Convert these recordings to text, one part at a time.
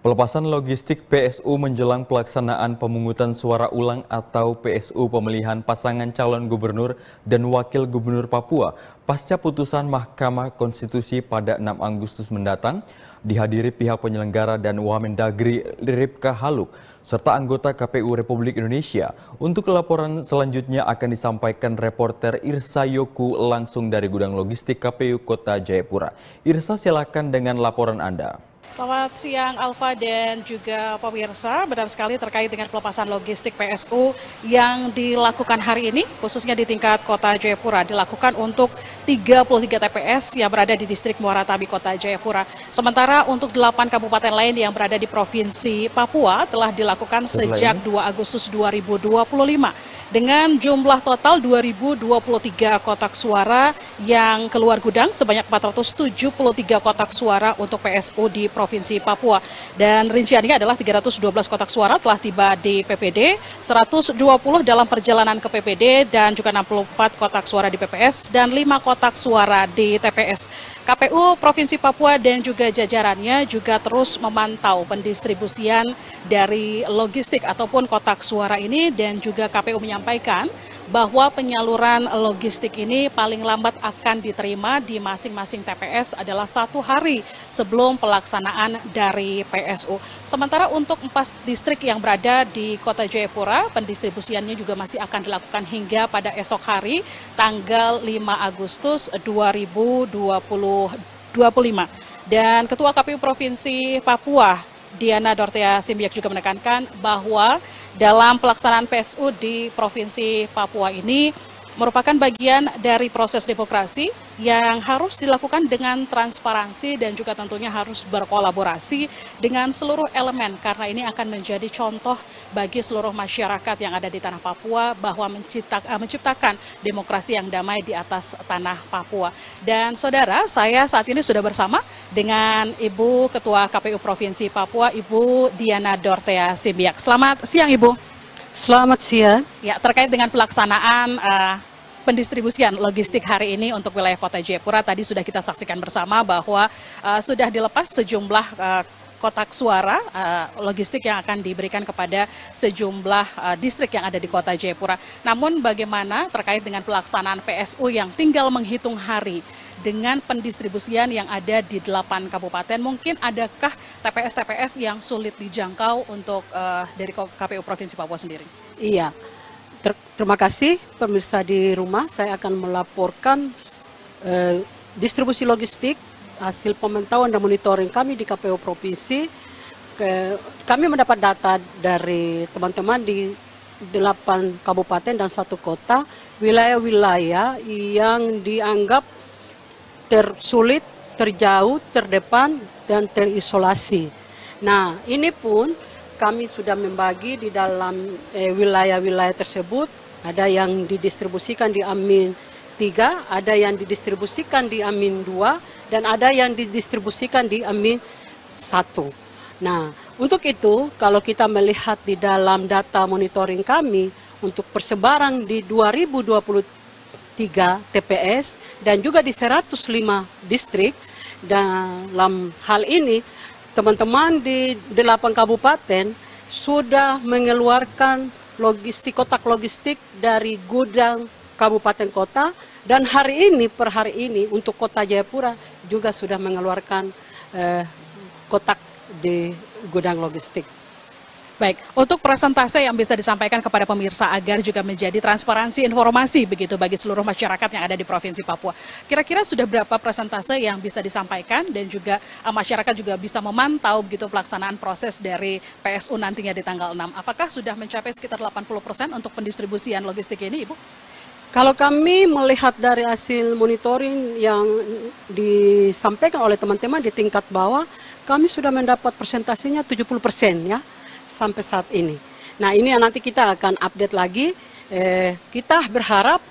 Pelepasan logistik PSU menjelang pelaksanaan pemungutan suara ulang atau PSU pemilihan pasangan calon gubernur dan wakil gubernur Papua pasca putusan Mahkamah Konstitusi pada 6 Agustus mendatang dihadiri pihak penyelenggara dan Wamendagri Ripka Haluk serta anggota KPU Republik Indonesia. Untuk laporan selanjutnya akan disampaikan reporter Irsa Yoku langsung dari gudang logistik KPU Kota Jayapura. Irsa, silakan dengan laporan Anda. Selamat siang Alfa dan juga pemirsa, benar sekali terkait dengan pelepasan logistik PSU yang dilakukan hari ini, khususnya di tingkat Kota Jayapura, dilakukan untuk 33 TPS yang berada di distrik Muara Tabi Kota Jayapura. Sementara untuk 8 kabupaten lain yang berada di Provinsi Papua telah dilakukan sejak 2 Agustus 2025 dengan jumlah total 2023 kotak suara yang keluar gudang sebanyak 473 kotak suara untuk PSU di Provinsi Papua. Dan rinciannya adalah 312 kotak suara telah tiba di PPD, 120 dalam perjalanan ke PPD, dan juga 64 kotak suara di PPS, dan 5 kotak suara di TPS. KPU Provinsi Papua dan juga jajarannya juga terus memantau pendistribusian dari logistik ataupun kotak suara ini, dan juga KPU menyampaikan bahwa penyaluran logistik ini paling lambat akan diterima di masing-masing TPS adalah 1 hari sebelum pelaksanaan dari PSU. Sementara untuk 4 distrik yang berada di Kota Jayapura, pendistribusiannya juga masih akan dilakukan hingga pada esok hari, tanggal 5 Agustus 2025. Dan Ketua KPU Provinsi Papua, Diana Dortea Simbiak, juga menekankan bahwa dalam pelaksanaan PSU di Provinsi Papua ini merupakan bagian dari proses demokrasi yang harus dilakukan dengan transparansi dan juga tentunya harus berkolaborasi dengan seluruh elemen, karena ini akan menjadi contoh bagi seluruh masyarakat yang ada di tanah Papua bahwa menciptakan demokrasi yang damai di atas tanah Papua. Dan saudara, saya saat ini sudah bersama dengan Ibu Ketua KPU Provinsi Papua, Ibu Diana Dortea Simbiak. Selamat siang, Ibu. Selamat siang. Ya, terkait dengan pelaksanaan pendistribusian logistik hari ini untuk wilayah Kota Jayapura, tadi sudah kita saksikan bersama bahwa sudah dilepas sejumlah kotak suara logistik yang akan diberikan kepada sejumlah distrik yang ada di Kota Jayapura. Namun bagaimana terkait dengan pelaksanaan PSU yang tinggal menghitung hari dengan pendistribusian yang ada di 8 kabupaten, mungkin adakah TPS-TPS yang sulit dijangkau untuk dari KPU Provinsi Papua sendiri? Iya, terima kasih pemirsa di rumah. Saya akan melaporkan distribusi logistik hasil pemantauan dan monitoring kami di KPU Provinsi. Kami mendapat data dari teman-teman di 8 kabupaten dan 1 kota, wilayah-wilayah yang dianggap tersulit, terjauh, terdepan, dan terisolasi. Nah, ini pun kami sudah membagi di dalam wilayah-wilayah tersebut. Ada yang didistribusikan di Amin 3, ada yang didistribusikan di Amin 2, dan ada yang didistribusikan di Amin 1. Nah, untuk itu, kalau kita melihat di dalam data monitoring kami, untuk persebaran di 2023 TPS dan juga di 105 distrik. Dalam hal ini, teman-teman di 8 kabupaten sudah mengeluarkan kotak logistik dari gudang kabupaten kota, dan hari ini per hari ini untuk Kota Jayapura juga sudah mengeluarkan kotak di gudang logistik. Baik, untuk persentase yang bisa disampaikan kepada pemirsa agar juga menjadi transparansi informasi begitu bagi seluruh masyarakat yang ada di Provinsi Papua. Kira-kira sudah berapa persentase yang bisa disampaikan dan juga masyarakat juga bisa memantau begitu pelaksanaan proses dari PSU nantinya di tanggal 6. Apakah sudah mencapai sekitar 80% untuk pendistribusian logistik ini, Ibu? Kalau kami melihat dari hasil monitoring yang disampaikan oleh teman-teman di tingkat bawah, kami sudah mendapat persentasenya 70% ya. Sampai saat ini. Nah, ini yang nanti kita akan update lagi. Kita berharap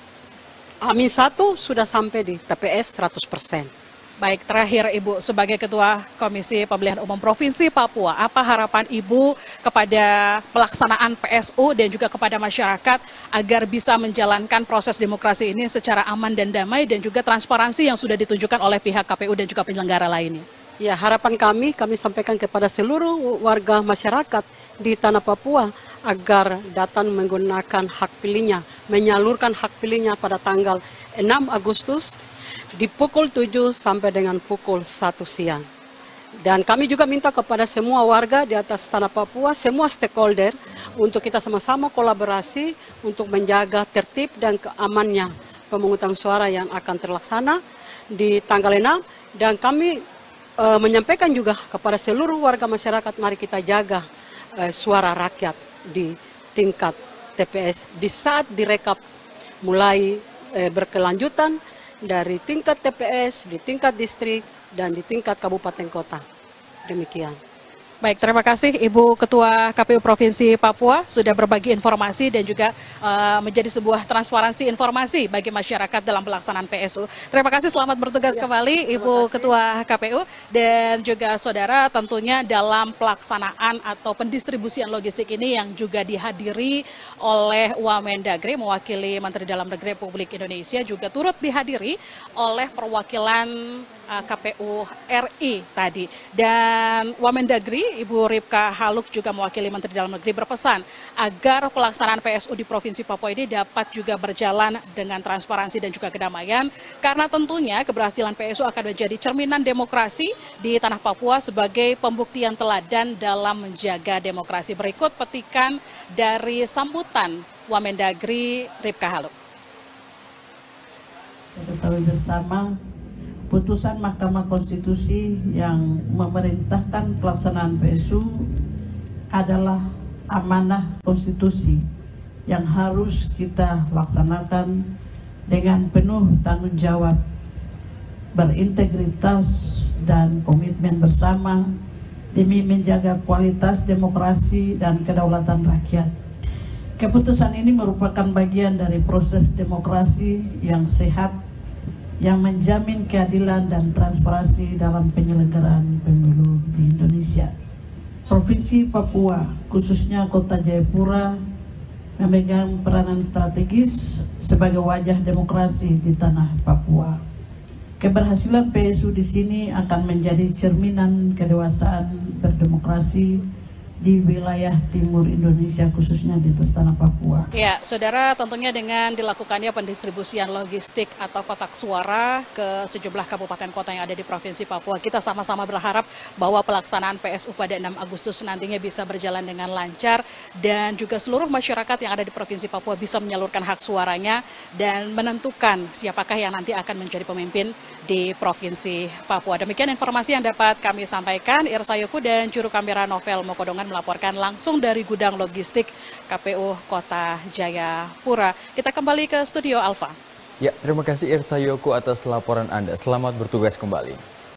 Amin 1 sudah sampai di TPS 100%. Baik, terakhir Ibu, sebagai Ketua Komisi Pemilihan Umum Provinsi Papua, apa harapan Ibu kepada pelaksanaan PSU dan juga kepada masyarakat agar bisa menjalankan proses demokrasi ini secara aman dan damai dan juga transparansi yang sudah ditunjukkan oleh pihak KPU dan juga penyelenggara lainnya? Ya, harapan kami sampaikan kepada seluruh warga masyarakat di tanah Papua agar datang menggunakan hak pilihnya, menyalurkan hak pilihnya pada tanggal 6 Agustus di pukul 7 sampai dengan pukul 1 siang. Dan kami juga minta kepada semua warga di atas tanah Papua, semua stakeholder, untuk kita sama-sama kolaborasi untuk menjaga tertib dan keamanannya pemungutan suara yang akan terlaksana di tanggal 6. Dan kami menyampaikan juga kepada seluruh warga masyarakat, mari kita jaga suara rakyat di tingkat TPS di saat direkap mulai berkelanjutan dari tingkat TPS, di tingkat distrik, dan di tingkat kabupaten kota. Demikian. Baik, terima kasih Ibu Ketua KPU Provinsi Papua sudah berbagi informasi dan juga menjadi sebuah transparansi informasi bagi masyarakat dalam pelaksanaan PSU. Terima kasih, selamat bertugas kembali Ibu Ketua KPU dan juga saudara, tentunya dalam pelaksanaan atau pendistribusian logistik ini yang juga dihadiri oleh Wamendagri mewakili Menteri Dalam Negeri Republik Indonesia, juga turut dihadiri oleh perwakilan KPU RI tadi. Dan Wamendagri Ibu Ripka Haluk juga mewakili Menteri Dalam Negeri berpesan agar pelaksanaan PSU di Provinsi Papua ini dapat juga berjalan dengan transparansi dan juga kedamaian, karena tentunya keberhasilan PSU akan menjadi cerminan demokrasi di tanah Papua sebagai pembuktian teladan dalam menjaga demokrasi. Berikut petikan dari sambutan Wamendagri Ripka Haluk. Kita ketahui bersama putusan Mahkamah Konstitusi yang memerintahkan pelaksanaan PSU adalah amanah konstitusi yang harus kita laksanakan dengan penuh tanggung jawab, berintegritas dan komitmen bersama demi menjaga kualitas demokrasi dan kedaulatan rakyat. Keputusan ini merupakan bagian dari proses demokrasi yang sehat yang menjamin keadilan dan transparansi dalam penyelenggaraan pemilu di Indonesia. Provinsi Papua, khususnya Kota Jayapura, memegang peranan strategis sebagai wajah demokrasi di tanah Papua. Keberhasilan PSU di sini akan menjadi cerminan kedewasaan berdemokrasi di wilayah timur Indonesia, khususnya di atas tanah Papua. Ya, saudara, tentunya dengan dilakukannya pendistribusian logistik atau kotak suara ke sejumlah kabupaten kota yang ada di Provinsi Papua, kita sama-sama berharap bahwa pelaksanaan PSU pada 6 Agustus nantinya bisa berjalan dengan lancar dan juga seluruh masyarakat yang ada di Provinsi Papua bisa menyalurkan hak suaranya dan menentukan siapakah yang nanti akan menjadi pemimpin di Provinsi Papua. Demikian informasi yang dapat kami sampaikan. Irsa Yoku dan juru kamera Novel Mokodongan melaporkan langsung dari gudang logistik KPU Kota Jayapura. Kita kembali ke studio Alfa. Ya, terima kasih Irsa Yoku atas laporan Anda. Selamat bertugas kembali.